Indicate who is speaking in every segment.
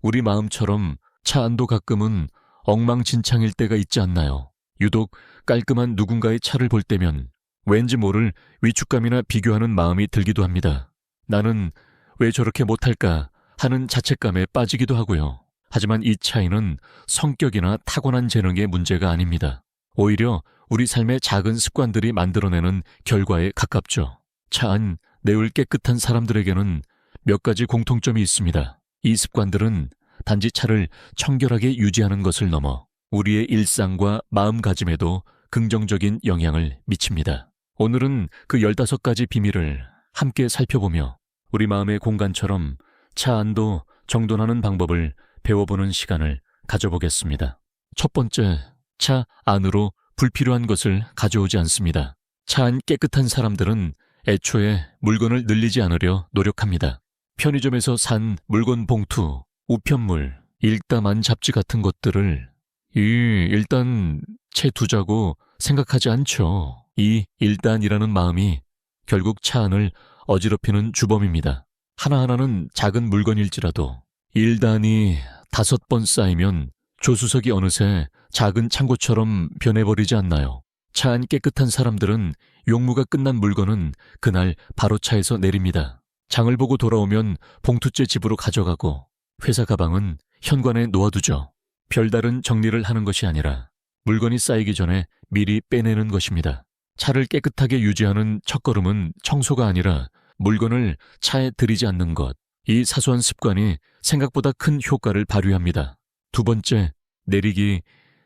Speaker 1: 우리 마음처럼 차 안도 가끔은 엉망진창일 때가 있지 않나요? 유독 깔끔한 누군가의 차를 볼 때면 왠지 모를 위축감이나 비교하는 마음이 들기도 합니다. 나는 왜 저렇게 못할까 하는 자책감에 빠지기도 하고요. 하지만 이 차이는 성격이나 타고난 재능의 문제가 아닙니다. 오히려 우리 삶의 작은 습관들이 만들어내는 결과에 가깝죠. 차 안 내울 깨끗한 사람들에게는 몇 가지 공통점이 있습니다. 이 습관들은 단지 차를 청결하게 유지하는 것을 넘어 우리의 일상과 마음가짐에도 긍정적인 영향을 미칩니다. 오늘은 그 15가지 비밀을 함께 살펴보며 우리 마음의 공간처럼 차 안도 정돈하는 방법을 배워보는 시간을 가져보겠습니다. 첫 번째, 차 안으로 불필요한 것을 가져오지 않습니다. 차 안 깨끗한 사람들은 애초에 물건을 늘리지 않으려 노력합니다. 편의점에서 산 물건 봉투, 우편물, 일담한 잡지 같은 것들을 일단 채 두자고 생각하지 않죠. 이 일단이라는 마음이 결국 차 안을 어지럽히는 주범입니다. 하나하나는 작은 물건일지라도 일단이 5번 쌓이면 조수석이 어느새 작은 창고처럼 변해버리지 않나요? 차 안 깨끗한 사람들은 용무가 끝난 물건은 그날 바로 차에서 내립니다. 장을 보고 돌아오면 봉투째 집으로 가져가고 회사 가방은 현관에 놓아두죠. 별다른 정리를 하는 것이 아니라 물건이 쌓이기 전에 미리 빼내는 것입니다. 차를 깨끗하게 유지하는 첫걸음은 청소가 아니라 물건을 차에 들이지 않는 것. 이 사소한 습관이 생각보다 큰 효과를 발휘합니다. 두 번째, 내리기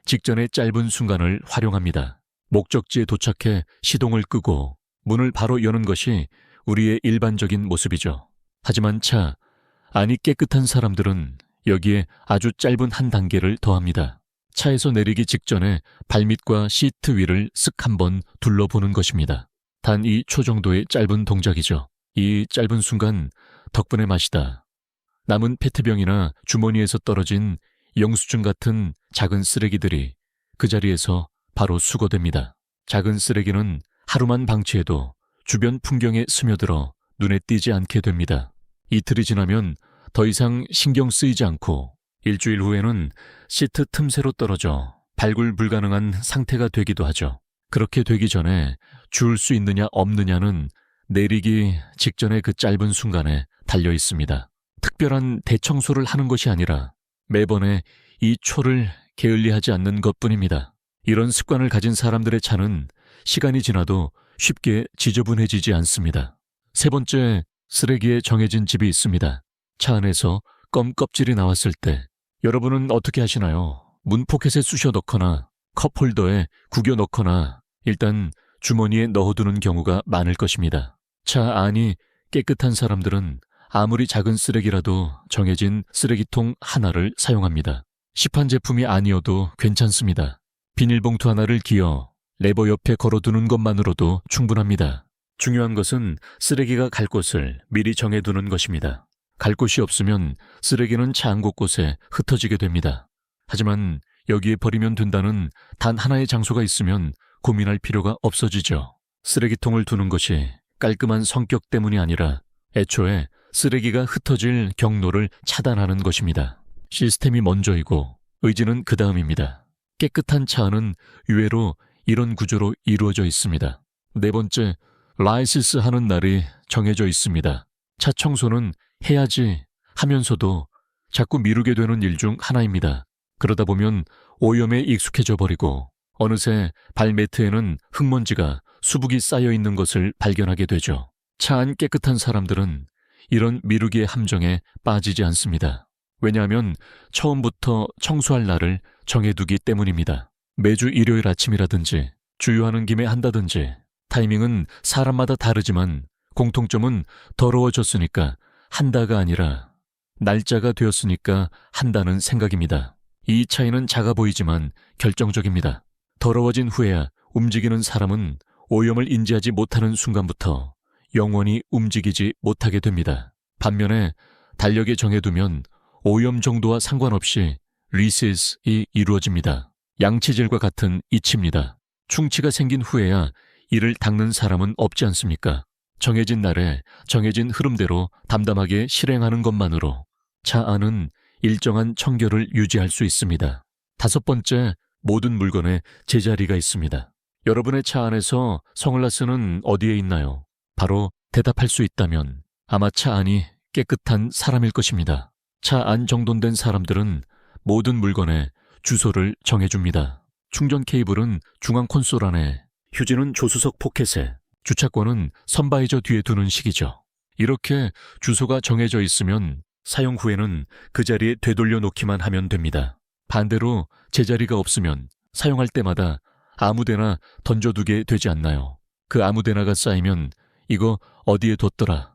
Speaker 1: 직전의 짧은 순간을 활용합니다. 목적지에 도착해 시동을 끄고 문을 바로 여는 것이 우리의 일반적인 모습이죠. 하지만 차 안이 깨끗한 사람들은 여기에 아주 짧은 한 단계를 더합니다. 차에서 내리기 직전에 발밑과 시트 위를 쓱 한번 둘러보는 것입니다. 단 2초 정도의 짧은 동작이죠. 이 짧은 순간 덕분에 마시다. 남은 페트병이나 주머니에서 떨어진 영수증 같은 작은 쓰레기들이 그 자리에서 바로 수거됩니다. 작은 쓰레기는 하루만 방치해도 주변 풍경에 스며들어 눈에 띄지 않게 됩니다. 이틀이 지나면 더 이상 신경 쓰이지 않고 일주일 후에는 시트 틈새로 떨어져 발굴 불가능한 상태가 되기도 하죠. 그렇게 되기 전에 주울 수 있느냐 없느냐는 내리기 직전의 그 짧은 순간에 달려 있습니다. 특별한 대청소를 하는 것이 아니라 매번의 이 초를 게을리하지 않는 것뿐입니다. 이런 습관을 가진 사람들의 차는 시간이 지나도 쉽게 지저분해지지 않습니다. 세 번째, 쓰레기에 정해진 집이 있습니다. 차 안에서 껌 껍질이 나왔을 때 여러분은 어떻게 하시나요? 문 포켓에 쑤셔 넣거나 컵홀더에 구겨 넣거나 일단 주머니에 넣어두는 경우가 많을 것입니다. 차 안이 깨끗한 사람들은 아무리 작은 쓰레기라도 정해진 쓰레기통 하나를 사용합니다. 시판 제품이 아니어도 괜찮습니다. 비닐봉투 하나를 기어 레버 옆에 걸어두는 것만으로도 충분합니다. 중요한 것은 쓰레기가 갈 곳을 미리 정해두는 것입니다. 갈 곳이 없으면 쓰레기는 차 안 곳곳에 흩어지게 됩니다. 하지만 여기에 버리면 된다는 단 하나의 장소가 있으면 고민할 필요가 없어지죠. 쓰레기통을 두는 것이 깔끔한 성격 때문이 아니라 애초에 쓰레기가 흩어질 경로를 차단하는 것입니다. 시스템이 먼저이고 의지는 그 다음입니다. 깨끗한 차 안은 의외로 이런 구조로 이루어져 있습니다. 네 번째, 라이시스 하는 날이 정해져 있습니다. 차 청소는 해야지 하면서도 자꾸 미루게 되는 일 중 하나입니다. 그러다 보면 오염에 익숙해져 버리고 어느새 발매트에는 흙먼지가 수북이 쌓여 있는 것을 발견하게 되죠. 차 안 깨끗한 사람들은 이런 미루기의 함정에 빠지지 않습니다. 왜냐하면 처음부터 청소할 날을 정해두기 때문입니다. 매주 일요일 아침이라든지 주유하는 김에 한다든지 타이밍은 사람마다 다르지만 공통점은 더러워졌으니까 한다가 아니라 날짜가 되었으니까 한다는 생각입니다. 이 차이는 작아 보이지만 결정적입니다. 더러워진 후에야 움직이는 사람은 오염을 인지하지 못하는 순간부터 영원히 움직이지 못하게 됩니다. 반면에 달력에 정해두면 오염 정도와 상관없이 리셋이 이루어집니다. 양치질과 같은 이치입니다. 충치가 생긴 후에야 이를 닦는 사람은 없지 않습니까? 정해진 날에 정해진 흐름대로 담담하게 실행하는 것만으로 차 안은 일정한 청결을 유지할 수 있습니다. 다섯 번째, 모든 물건에 제자리가 있습니다. 여러분의 차 안에서 선글라스는 어디에 있나요? 바로 대답할 수 있다면 아마 차 안이 깨끗한 사람일 것입니다. 차 안 정돈된 사람들은 모든 물건에 주소를 정해줍니다. 충전 케이블은 중앙 콘솔 안에, 휴지는 조수석 포켓에, 주차권은 선바이저 뒤에 두는 식이죠. 이렇게 주소가 정해져 있으면 사용 후에는 그 자리에 되돌려 놓기만 하면 됩니다. 반대로 제자리가 없으면 사용할 때마다 아무데나 던져두게 되지 않나요? 그 아무데나가 쌓이면 이거 어디에 뒀더라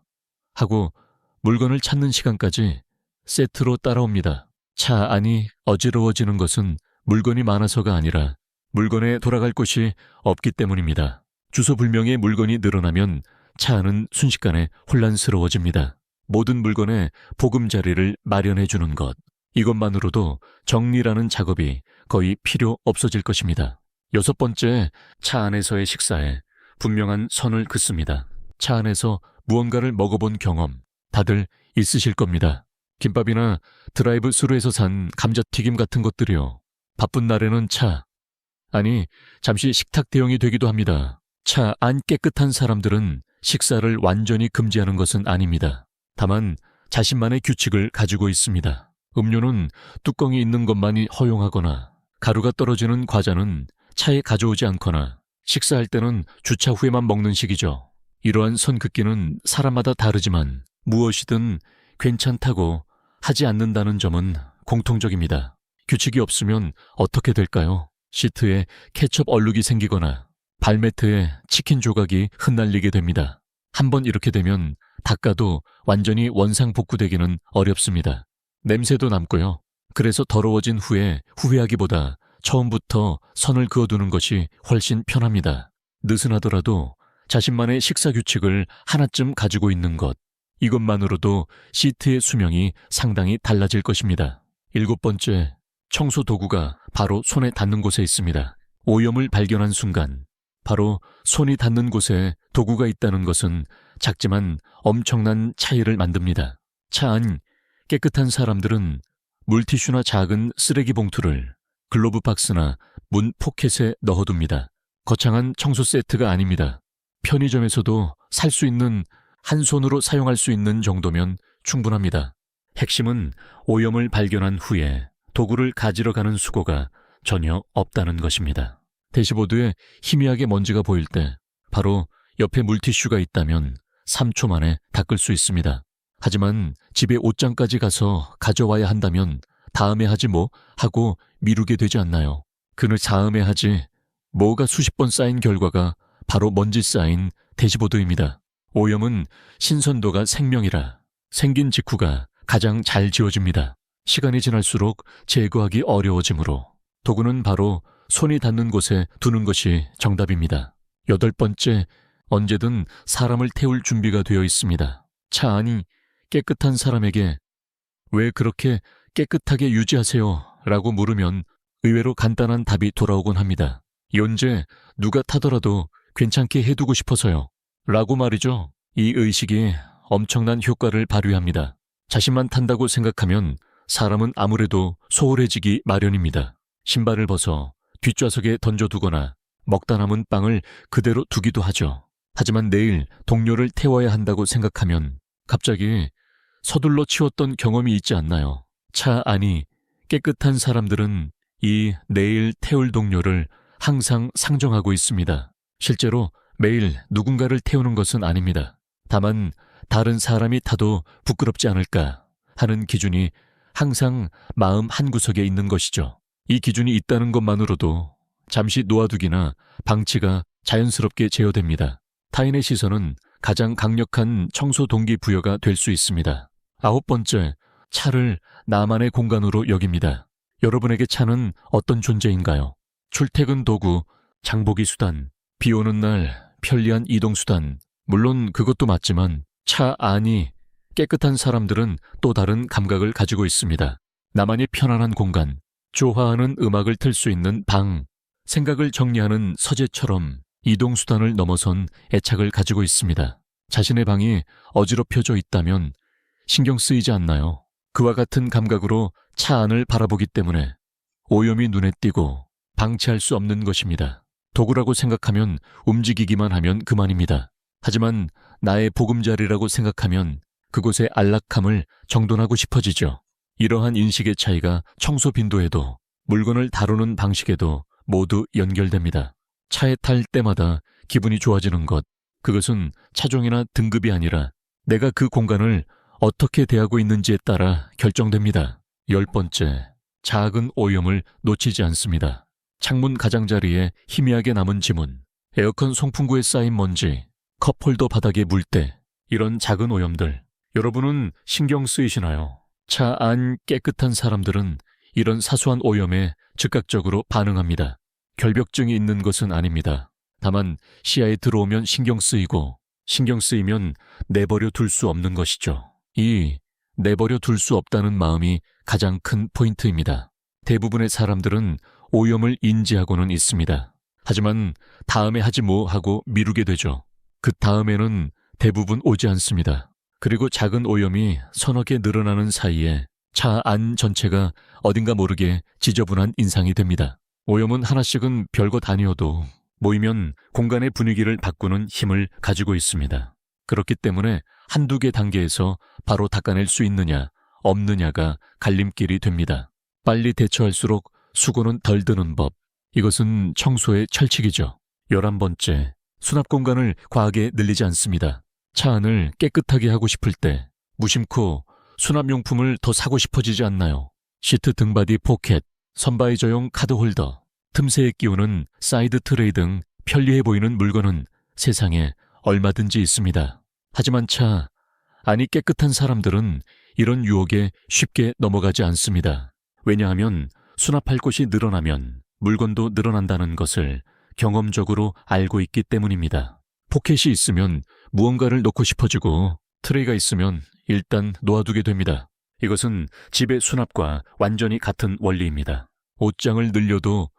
Speaker 1: 하고 물건을 찾는 시간까지 세트로 따라옵니다. 차 안이 어지러워지는 것은 물건이 많아서가 아니라 물건에 돌아갈 곳이 없기 때문입니다. 주소 불명의 물건이 늘어나면 차 안은 순식간에 혼란스러워집니다. 모든 물건에 보금자리를 마련해 주는 것, 이것만으로도 정리라는 작업이 거의 필요 없어질 것입니다. 여섯 번째, 차 안에서의 식사에 분명한 선을 긋습니다. 차 안에서 무언가를 먹어본 경험 다들 있으실 겁니다. 김밥이나 드라이브 스루에서 산 감자튀김 같은 것들이요. 바쁜 날에는 잠시 식탁 대용이 되기도 합니다. 차 안 깨끗한 사람들은 식사를 완전히 금지하는 것은 아닙니다. 다만 자신만의 규칙을 가지고 있습니다. 음료는 뚜껑이 있는 것만이 허용하거나 가루가 떨어지는 과자는 차에 가져오지 않거나 식사할 때는 주차 후에만 먹는 식이죠. 이러한 선 긋기는 사람마다 다르지만 무엇이든 괜찮다고 하지 않는다는 점은 공통적입니다. 규칙이 없으면 어떻게 될까요? 시트에 케첩 얼룩이 생기거나 발매트에 치킨 조각이 흩날리게 됩니다. 한번 이렇게 되면 닦아도 완전히 원상복구되기는 어렵습니다. 냄새도 남고요. 그래서 더러워진 후에 후회하기보다 처음부터 선을 그어두는 것이 훨씬 편합니다. 느슨하더라도 자신만의 식사 규칙을 하나쯤 가지고 있는 것, 이것만으로도 시트의 수명이 상당히 달라질 것입니다. 일곱 번째, 청소 도구가 바로 손에 닿는 곳에 있습니다. 오염을 발견한 순간 바로 손이 닿는 곳에 도구가 있다는 것은 작지만 엄청난 차이를 만듭니다. 차 안 깨끗한 사람들은 물티슈나 작은 쓰레기 봉투를 글로브 박스나 문 포켓에 넣어둡니다. 거창한 청소 세트가 아닙니다. 편의점에서도 살 수 있는, 한 손으로 사용할 수 있는 정도면 충분합니다. 핵심은 오염을 발견한 후에 도구를 가지러 가는 수고가 전혀 없다는 것입니다. 대시보드에 희미하게 먼지가 보일 때 바로 옆에 물티슈가 있다면 3초 만에 닦을 수 있습니다. 하지만 집에 옷장까지 가서 가져와야 한다면 다음에 하지 뭐 하고 미루게 되지 않나요? 그는 다음에 하지 뭐가 수십 번 쌓인 결과가 바로 먼지 쌓인 대시보드입니다. 오염은 신선도가 생명이라 생긴 직후가 가장 잘 지워집니다. 시간이 지날수록 제거하기 어려워지므로 도구는 바로 손이 닿는 곳에 두는 것이 정답입니다. 여덟 번째, 언제든 사람을 태울 준비가 되어 있습니다. 차 안이 깨끗한 사람에게 왜 그렇게 깨끗하게 유지하세요? 라고 물으면 의외로 간단한 답이 돌아오곤 합니다. 언제 누가 타더라도 괜찮게 해두고 싶어서요. 라고 말이죠. 이 의식이 엄청난 효과를 발휘합니다. 자신만 탄다고 생각하면 사람은 아무래도 소홀해지기 마련입니다. 신발을 벗어 뒷좌석에 던져두거나 먹다 남은 빵을 그대로 두기도 하죠. 하지만 내일 동료를 태워야 한다고 생각하면 갑자기 서둘러 치웠던 경험이 있지 않나요? 차 안이 깨끗한 사람들은 이 내일 태울 동료를 항상 상정하고 있습니다. 실제로 매일 누군가를 태우는 것은 아닙니다. 다만 다른 사람이 타도 부끄럽지 않을까 하는 기준이 항상 마음 한구석에 있는 것이죠. 이 기준이 있다는 것만으로도 잠시 놓아두기나 방치가 자연스럽게 제어됩니다. 타인의 시선은 가장 강력한 청소 동기부여가 될 수 있습니다. 아홉 번째, 차를 나만의 공간으로 여깁니다. 여러분에게 차는 어떤 존재인가요? 출퇴근 도구, 장보기 수단, 비 오는 날 편리한 이동 수단, 물론 그것도 맞지만 차 안이 깨끗한 사람들은 또 다른 감각을 가지고 있습니다. 나만의 편안한 공간, 좋아하는 음악을 틀 수 있는 방, 생각을 정리하는 서재처럼 이동수단을 넘어선 애착을 가지고 있습니다. 자신의 방이 어지럽혀져 있다면 신경 쓰이지 않나요? 그와 같은 감각으로 차 안을 바라보기 때문에 오염이 눈에 띄고 방치할 수 없는 것입니다. 도구라고 생각하면 움직이기만 하면 그만입니다. 하지만 나의 보금자리라고 생각하면 그곳의 안락함을 정돈하고 싶어지죠. 이러한 인식의 차이가 청소 빈도에도 물건을 다루는 방식에도 모두 연결됩니다. 차에 탈 때마다 기분이 좋아지는 것, 그것은 차종이나 등급이 아니라 내가 그 공간을 어떻게 대하고 있는지에 따라 결정됩니다. 10번째, 작은 오염을 놓치지 않습니다. 창문 가장자리에 희미하게 남은 지문, 에어컨 송풍구에 쌓인 먼지, 컵홀더 바닥에 물때, 이런 작은 오염들, 여러분은 신경 쓰이시나요? 차 안 깨끗한 사람들은 이런 사소한 오염에 즉각적으로 반응합니다. 결벽증이 있는 것은 아닙니다. 다만 시야에 들어오면 신경 쓰이고, 신경 쓰이면 내버려 둘 수 없는 것이죠. 이 내버려 둘 수 없다는 마음이 가장 큰 포인트입니다. 대부분의 사람들은 오염을 인지하고는 있습니다. 하지만 다음에 하지 뭐 하고 미루게 되죠. 그 다음에는 대부분 오지 않습니다. 그리고 작은 오염이 서너 개 늘어나는 사이에 차 안 전체가 어딘가 모르게 지저분한 인상이 됩니다. 오염은 하나씩은 별것 아니어도 모이면 공간의 분위기를 바꾸는 힘을 가지고 있습니다. 그렇기 때문에 한두 개 단계에서 바로 닦아낼 수 있느냐, 없느냐가 갈림길이 됩니다. 빨리 대처할수록 수고는 덜 드는 법. 이것은 청소의 철칙이죠. 11번째, 수납 공간을 과하게 늘리지 않습니다. 차 안을 깨끗하게 하고 싶을 때 무심코 수납용품을 더 사고 싶어지지 않나요? 시트 등받이 포켓, 선바이저용 카드 홀더, 틈새에 끼우는 사이드 트레이 등 편리해 보이는 물건은 세상에 얼마든지 있습니다. 하지만 차 안이 깨끗한 사람들은 이런 유혹에 쉽게 넘어가지 않습니다. 왜냐하면 수납할 곳이 늘어나면 물건도 늘어난다는 것을 경험적으로 알고 있기 때문입니다. 포켓이 있으면 무언가를 넣고 싶어지고 트레이가 있으면 일단 놓아두게 됩니다. 이것은 집의 수납과 완전히 같은 원리입니다. 옷장을 늘려도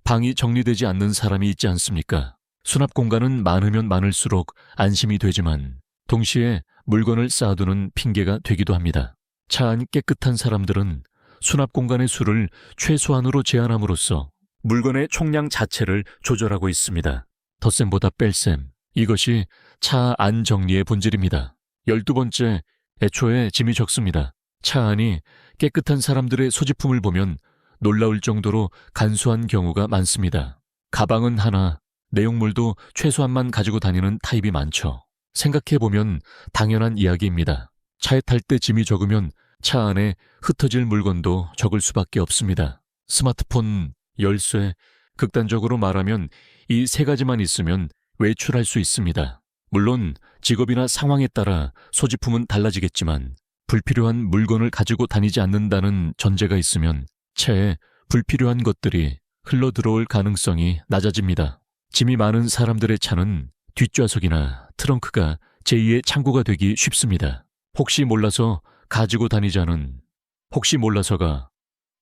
Speaker 1: 방이 정리되지 않는 사람이 있지 않습니까? 수납 공간은 많으면 많을수록 안심이 되지만 동시에 물건을 쌓아두는 핑계가 되기도 합니다. 차 안 깨끗한 사람들은 수납 공간의 수를 최소한으로 제한함으로써 물건의 총량 자체를 조절하고 있습니다. 덧셈보다 뺄셈, 이것이 차 안 정리의 본질입니다. 12번째, 애초에 짐이 적습니다. 차 안이 깨끗한 사람들의 소지품을 보면 놀라울 정도로 간소한 경우가 많습니다. 가방은 하나, 내용물도 최소한만 가지고 다니는 타입이 많죠. 생각해보면 당연한 이야기입니다. 차에 탈 때 짐이 적으면 차 안에 흩어질 물건도 적을 수밖에 없습니다. 스마트폰, 열쇠, 극단적으로 말하면 이 세 가지만 있으면 외출할 수 있습니다. 물론 직업이나 상황에 따라 소지품은 달라지겠지만 불필요한 물건을 가지고 다니지 않는다는 전제가 있으면 차에 불필요한 것들이 흘러들어올 가능성이 낮아집니다. 짐이 많은 사람들의 차는 뒷좌석이나 트렁크가 제2의 창고가 되기 쉽습니다. 혹시 몰라서 가지고 다니자는 혹시 몰라서가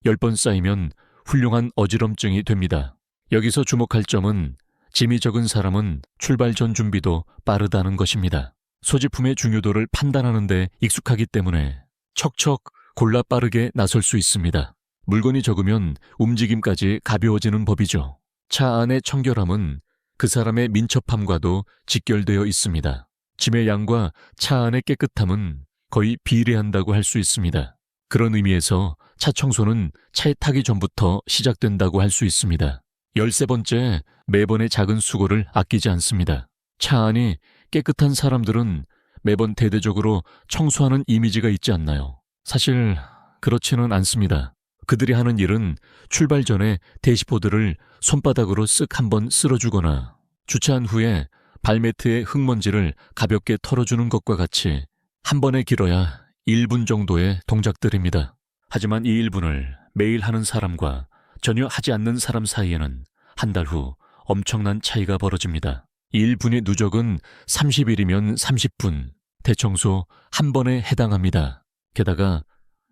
Speaker 1: 10번 쌓이면 훌륭한 어지럼증이 됩니다. 여기서 주목할 점은 짐이 적은 사람은 출발 전 준비도 빠르다는 것입니다. 소지품의 중요도를 판단하는 데 익숙하기 때문에 척척 골라 빠르게 나설 수 있습니다. 물건이 적으면 움직임까지 가벼워지는 법이죠. 차 안의 청결함은 그 사람의 민첩함과도 직결되어 있습니다. 짐의 양과 차 안의 깨끗함은 거의 비례한다고 할 수 있습니다. 그런 의미에서 차 청소는 차에 타기 전부터 시작된다고 할 수 있습니다. 13번째, 매번의 작은 수고를 아끼지 않습니다. 차 안이 깨끗한 사람들은 매번 대대적으로 청소하는 이미지가 있지 않나요? 사실 그렇지는 않습니다. 그들이 하는 일은 출발 전에 대시보드를 손바닥으로 쓱 한번 쓸어주거나 주차한 후에 발매트의 흙먼지를 가볍게 털어주는 것과 같이 한 번에 길어야 1분 정도의 동작들입니다. 하지만 이 1분을 매일 하는 사람과 전혀 하지 않는 사람 사이에는 한 달 후 엄청난 차이가 벌어집니다. 1분의 누적은 30일이면 30분, 대청소 한 번에 해당합니다. 게다가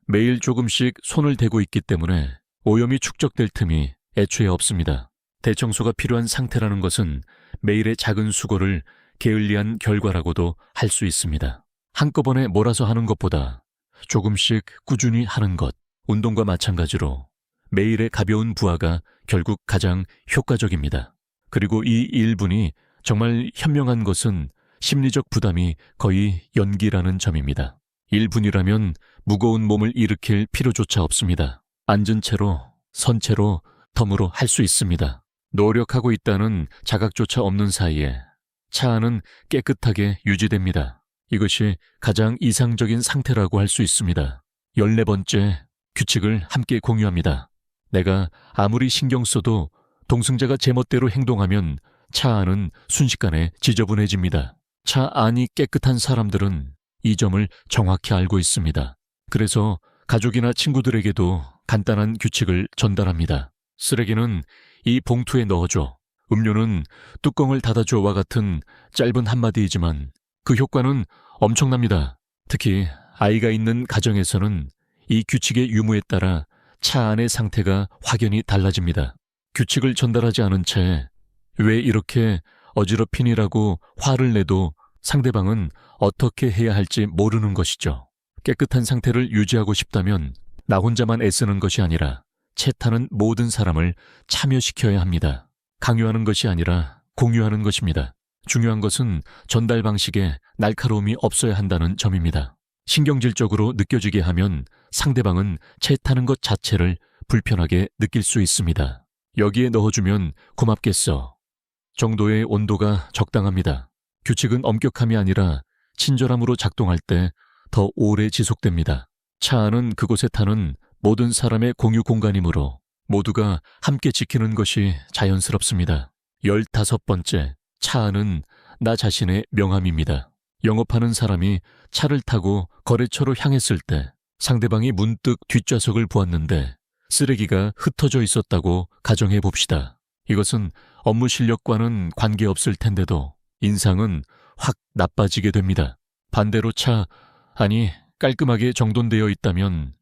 Speaker 1: 매일 조금씩 손을 대고 있기 때문에 오염이 축적될 틈이 애초에 없습니다. 대청소가 필요한 상태라는 것은 매일의 작은 수고를 게을리한 결과라고도 할 수 있습니다. 한꺼번에 몰아서 하는 것보다 조금씩 꾸준히 하는 것, 운동과 마찬가지로 매일의 가벼운 부하가 결국 가장 효과적입니다. 그리고 이 1분이 정말 현명한 것은 심리적 부담이 거의 연기라는 점입니다. 1분이라면 무거운 몸을 일으킬 필요조차 없습니다. 앉은 채로, 선 채로, 덤으로 할 수 있습니다. 노력하고 있다는 자각조차 없는 사이에 차 안은 깨끗하게 유지됩니다. 이것이 가장 이상적인 상태라고 할 수 있습니다. 14번째, 규칙을 함께 공유합니다. 내가 아무리 신경 써도 동승자가 제멋대로 행동하면 차 안은 순식간에 지저분해집니다. 차 안이 깨끗한 사람들은 이 점을 정확히 알고 있습니다. 그래서 가족이나 친구들에게도 간단한 규칙을 전달합니다. 쓰레기는 이 봉투에 넣어줘. 음료는 뚜껑을 닫아줘와 같은 짧은 한마디이지만 그 효과는 엄청납니다. 특히 아이가 있는 가정에서는 이 규칙의 유무에 따라 차 안의 상태가 확연히 달라집니다. 규칙을 전달하지 않은 채 왜 이렇게 어지럽히니라고 화를 내도 상대방은 어떻게 해야 할지 모르는 것이죠. 깨끗한 상태를 유지하고 싶다면 나 혼자만 애쓰는 것이 아니라 채 타는 모든 사람을 참여시켜야 합니다. 강요하는 것이 아니라 공유하는 것입니다. 중요한 것은 전달 방식에 날카로움이 없어야 한다는 점입니다. 신경질적으로 느껴지게 하면 상대방은 채 타는 것 자체를 불편하게 느낄 수 있습니다. 여기에 넣어주면 고맙겠어. 정도의 온도가 적당합니다. 규칙은 엄격함이 아니라 친절함으로 작동할 때 더 오래 지속됩니다. 차 안은 그곳에 타는 모든 사람의 공유 공간이므로 모두가 함께 지키는 것이 자연스럽습니다. 15번째, 차 안은 나 자신의 명함입니다. 영업하는 사람이 차를 타고 거래처로 향했을 때 상대방이 문득 뒷좌석을 보았는데 쓰레기가 흩어져 있었다고 가정해 봅시다. 이것은 업무 실력과는 관계없을 텐데도 인상은 확 나빠지게 됩니다. 반대로 아니 깔끔하게 정돈되어 있다면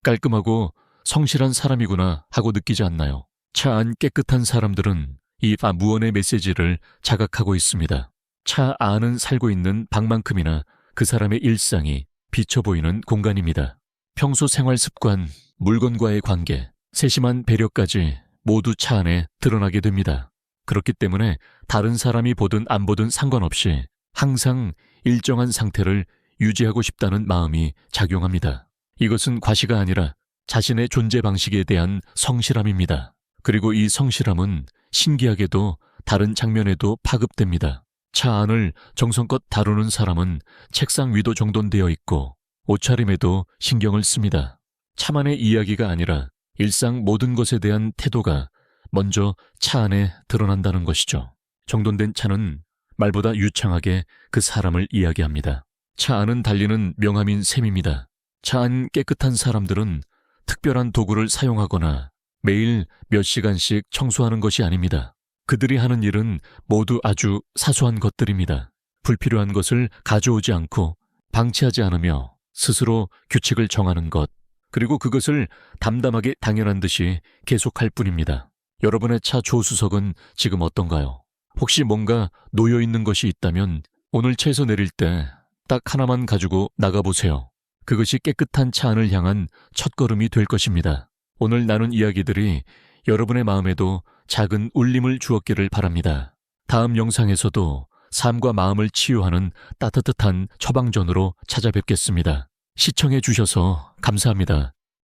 Speaker 1: 깔끔하고 성실한 사람이구나 하고 느끼지 않나요? 차 안 깨끗한 사람들은 이 무언의 메시지를 자각하고 있습니다. 차 안은 살고 있는 방만큼이나 그 사람의 일상이 비쳐 보이는 공간입니다. 평소 생활 습관, 물건과의 관계, 세심한 배려까지 모두 차 안에 드러나게 됩니다. 그렇기 때문에 다른 사람이 보든 안 보든 상관없이 항상 일정한 상태를 유지하고 싶다는 마음이 작용합니다. 이것은 과시가 아니라 자신의 존재 방식에 대한 성실함입니다. 그리고 이 성실함은 신기하게도 다른 장면에도 파급됩니다. 차 안을 정성껏 다루는 사람은 책상 위도 정돈되어 있고 옷차림에도 신경을 씁니다. 차만의 이야기가 아니라 일상 모든 것에 대한 태도가 먼저 차 안에 드러난다는 것이죠. 정돈된 차는 말보다 유창하게 그 사람을 이야기합니다. 차 안은 달리는 명함인 셈입니다. 차 안 깨끗한 사람들은 특별한 도구를 사용하거나 매일 몇 시간씩 청소하는 것이 아닙니다. 그들이 하는 일은 모두 아주 사소한 것들입니다. 불필요한 것을 가져오지 않고 방치하지 않으며 스스로 규칙을 정하는 것, 그리고 그것을 담담하게 당연한 듯이 계속할 뿐입니다. 여러분의 차 조수석은 지금 어떤가요? 혹시 뭔가 놓여 있는 것이 있다면 오늘 차에서 내릴 때 딱 하나만 가지고 나가보세요. 그것이 깨끗한 차 안을 향한 첫걸음이 될 것입니다. 오늘 나눈 이야기들이 여러분의 마음에도 작은 울림을 주었기를 바랍니다. 다음 영상에서도 삶과 마음을 치유하는 따뜻한 처방전으로 찾아뵙겠습니다. 시청해 주셔서 감사합니다.